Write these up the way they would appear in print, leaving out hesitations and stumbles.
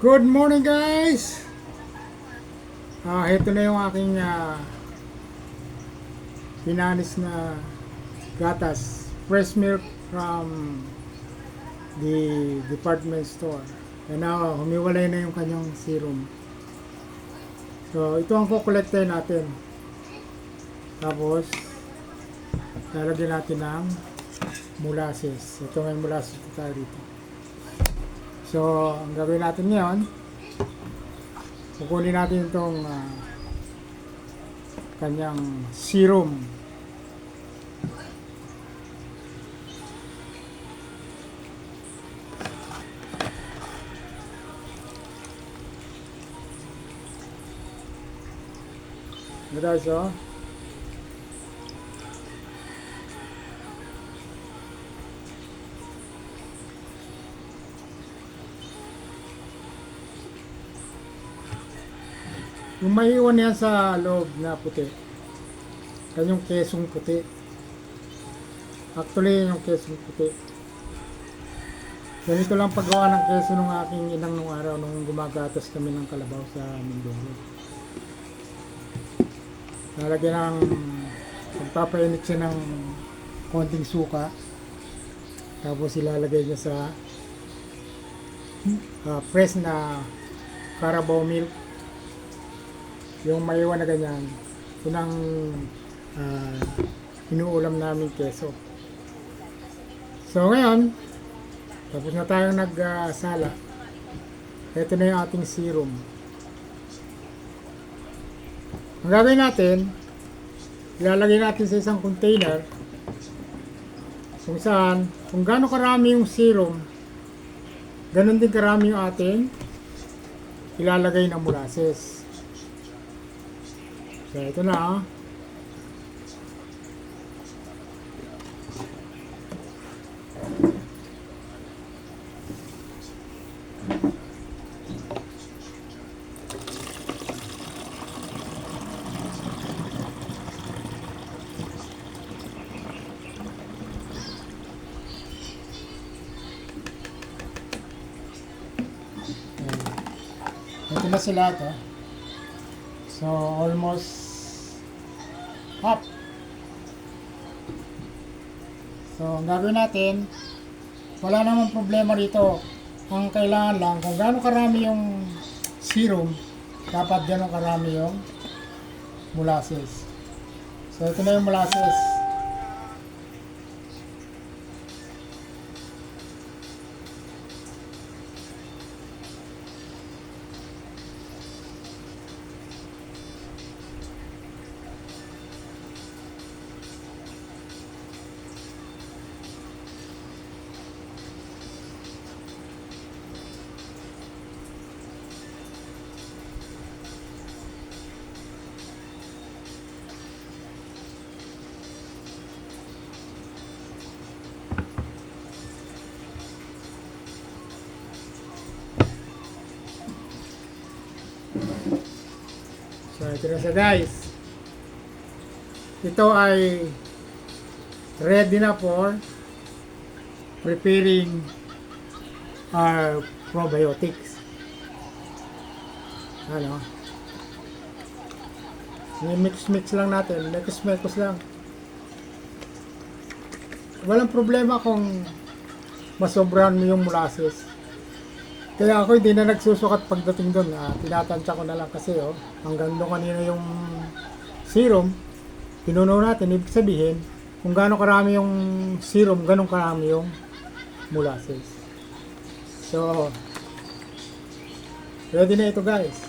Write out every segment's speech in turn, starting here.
Good morning guys! Ito na yung aking pinanis na gatas. Fresh milk from the department store. And now, humiwalay na yung kanyang serum. So, ito ang kukolektahin natin. Tapos, lalagyan natin ng molasses. Ito may molasses tayo dito. So, ang gagawin natin ngayon, kukunin natin itong kanyang serum. Guys, oh. Yung may iwan yan sa loob na puti. Yan yung kesong puti. Actually, yung kesong puti. Ganito lang paggawa ng keso nung aking inang nung araw nung gumagatas kami ng kalabaw sa Mindoro. Lalagyan ng pagpapainit siya ng konting suka. Tapos ilalagay niya sa fresh na Carabao milk. Yung maiwan na ganyan, yun ang inuulam namin keso. So ngayon, tapos na tayong nagsala. Ito na yung ating serum. Ang gagawin natin, ilalagay natin sa isang container kung saan, kung gaano karami yung serum, ganun din karami yung ating ilalagay na molasses. So, ito na. Ito na sila ito. So, almost half. So, ang gagawin natin, wala namang problema dito. Ang kailangan lang, kung gaano karami yung serum, dapat gano'ng karami yung molasses. So, ito na yung molasses. So, ito na siya guys. Ito ay ready na for preparing our probiotics. Ano? Mix lang natin. Mekos lang. Walang problema kung masobrahan mo yung molasses. Kaya ako hindi na nagsusukat pagdating doon. Tinatansya ko na lang kasi hanggang doon kanina yung serum, pinuno natin. Ibig sabihin, kung gaano karami yung serum, ganun karami yung molasses. So, ready na ito guys.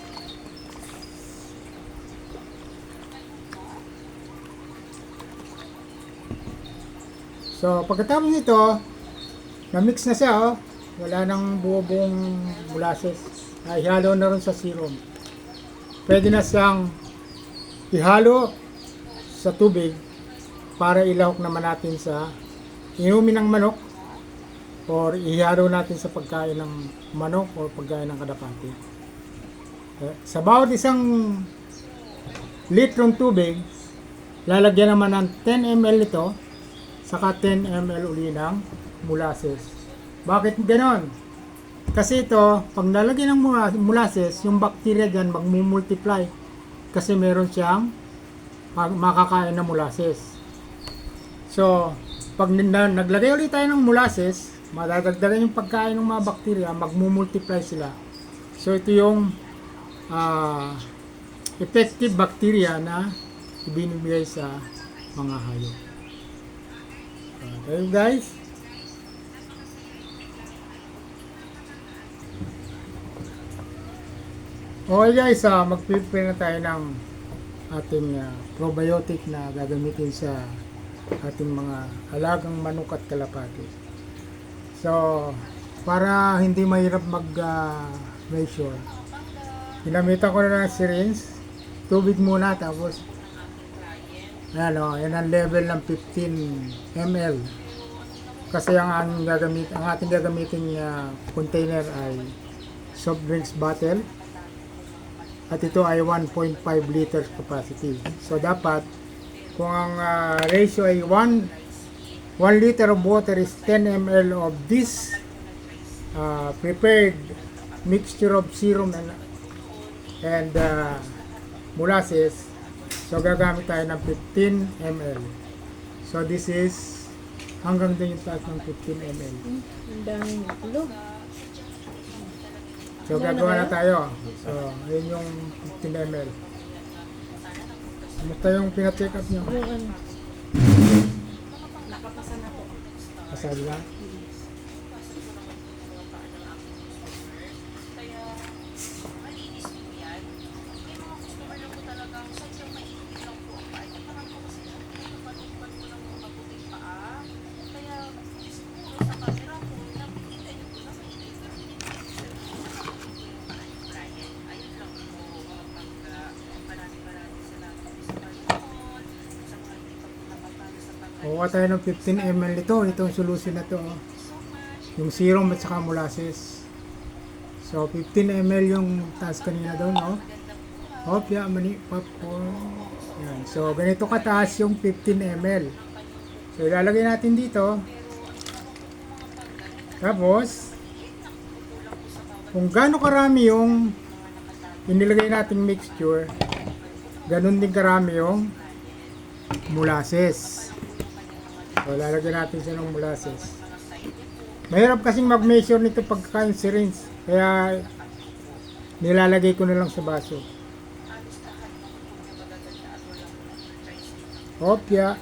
So, pagkatapos nito, na-mix na siya wala nang buong molasses. Ihalo na rin sa serum. Pwede na siyang ihalo sa tubig para ilahok naman natin sa inumin ng manok or ihalo natin sa pagkain ng manok or pagkain ng kadapati. Sa bawat isang litrong tubig, lalagyan naman ng 10 ml nito saka 10 ml uli ng molasses. Bakit ganon? Kasi ito, pag nalagyan ng molasses, yung bacteria dyan magmumultiply. Kasi meron siyang makakain na molasses. So, pag naglagay ulit tayo ng molasses, madadagdagan yung pagkain ng mga bacteria, magmumultiply sila. So, ito yung effective bacteria na ibinibigay sa mga hayop. Okay guys? Okay guys, mag-prepare na tayo ng ating probiotic na gagamitin sa ating mga alagang manok at kalapati. So, para hindi mahirap mag-measure, ginamitan ko na ng syringe, tubig muna, tapos yan ang level ng 15 ml. Kasi ang ating gagamitin container ay soft drinks bottle. At ito ay 1.5 liters capacity. So dapat, kung ang ratio ay 1 liter of water is 10 ml of this prepared mixture of serum and molasses, so gagamit tayo ng 15 ml. So this is hanggang din yung taas ng 15 ml. Ang daming ulo. So gagawa na tayo. So yun yung 15 ml. Kamusta yung pina-check up nyo? Yung ano? Nakapasa na po. Pasal na? Kaya malinis po yan. May mga customer lang po talagang sadyang mainit lang po ang paa. Nagtakan po kasi napalupan ko ng mga mabuting paa. Kaya siguro sa camera po, nakikita niyo po na mainit. Brian, ayun lang po mga pangga. Maraming salamat po sa Panginoon. Sa mga hindi pa po nakapalo sa Panginoon. Kuha tayo ng 15 ml ito. Itong solution na to. Yung serum at saka molasses. So 15 ml yung taas kanina doon, no? Hopya, mani, popcorn. Yan. So ganito kataas yung 15 ml. So ilalagay natin dito. Tapos, kung gaano karami yung inilagay nating mixture, ganun din karami yung molasses. So lalagyan natin siya ng molasses. Mahirap kasing mag-measure nito pagkakain syringe. Kaya nilalagay ko na lang sa baso. Hopya.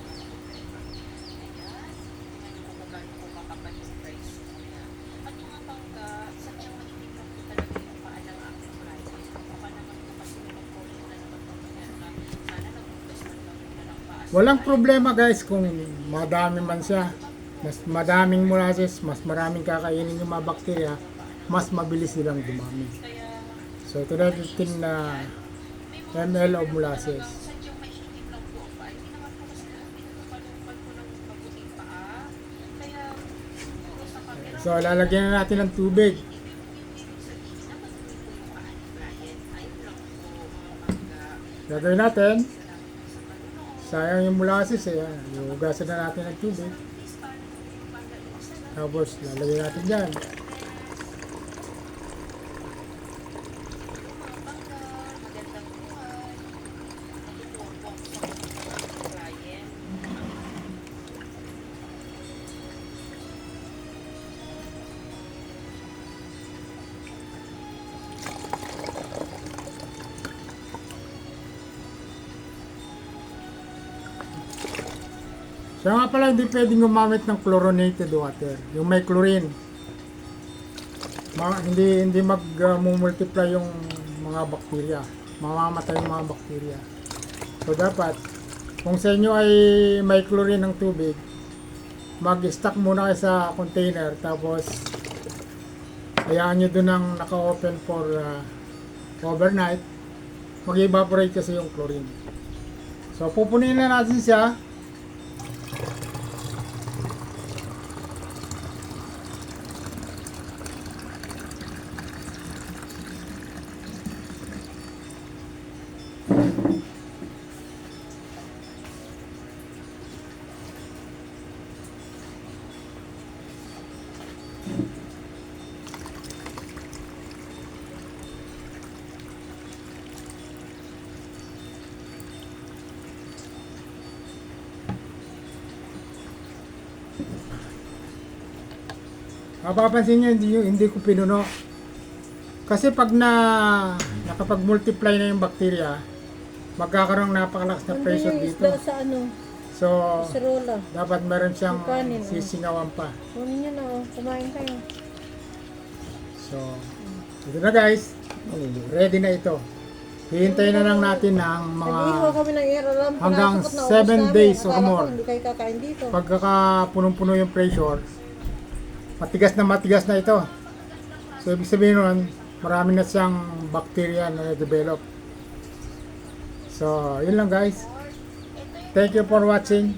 Walang problema guys kung madami man siya. Mas madaming molasses, mas maraming kakainin yung mga bakterya, mas mabilis silang dumami. So ito na 15 na ml of molasses. Sadyang mainit lang po ang paa. Hindi naman po kasi napalupan ko ng mabuting paa. Kaya siguro sa camera So lalagyan na natin ng tubig. Gagawin natin. Sayang yung molasses eh. Hugasan na natin ng tubig. Tapos lalagay natin dyan. Siya nga pala hindi pwedeng gumamit ng chlorinated water. Yung may chlorine. Hindi mag-multiply yung mga bakterya. Mamamatay yung mga bakterya. So dapat, kung sa inyo ay may chlorine ng tubig, mag-stock muna kayo sa container. Tapos, hayaan nyo dun ang naka-open for overnight. Mag-evaporate kasi yung chlorine. So pupunin na natin siya. Mapapansin nyo, hindi ko pinuno. Kasi pag nakapag-multiply na yung bacteria, magkakaroon ng napakalakas na Nandun pressure yung dito. isda sa ano, So, sa rola. dapat meron siyang Yung kanin, oh. sisingawan pa. Kunin nyo na, oh. Kumain kayo. So, ito na guys. Ready na ito. Hihintayin na lang natin ng mga Nag-iho kami ng alam. hanggang pinasok na 7 ubos namin. days or Akala ko more. Hindi kayo kakain dito. pagkakapunong-puno yung pressure, matigas na ito. So, ibig sabihin nun, marami na siyang bacteria na na-develop. So, yun lang guys. Thank you for watching.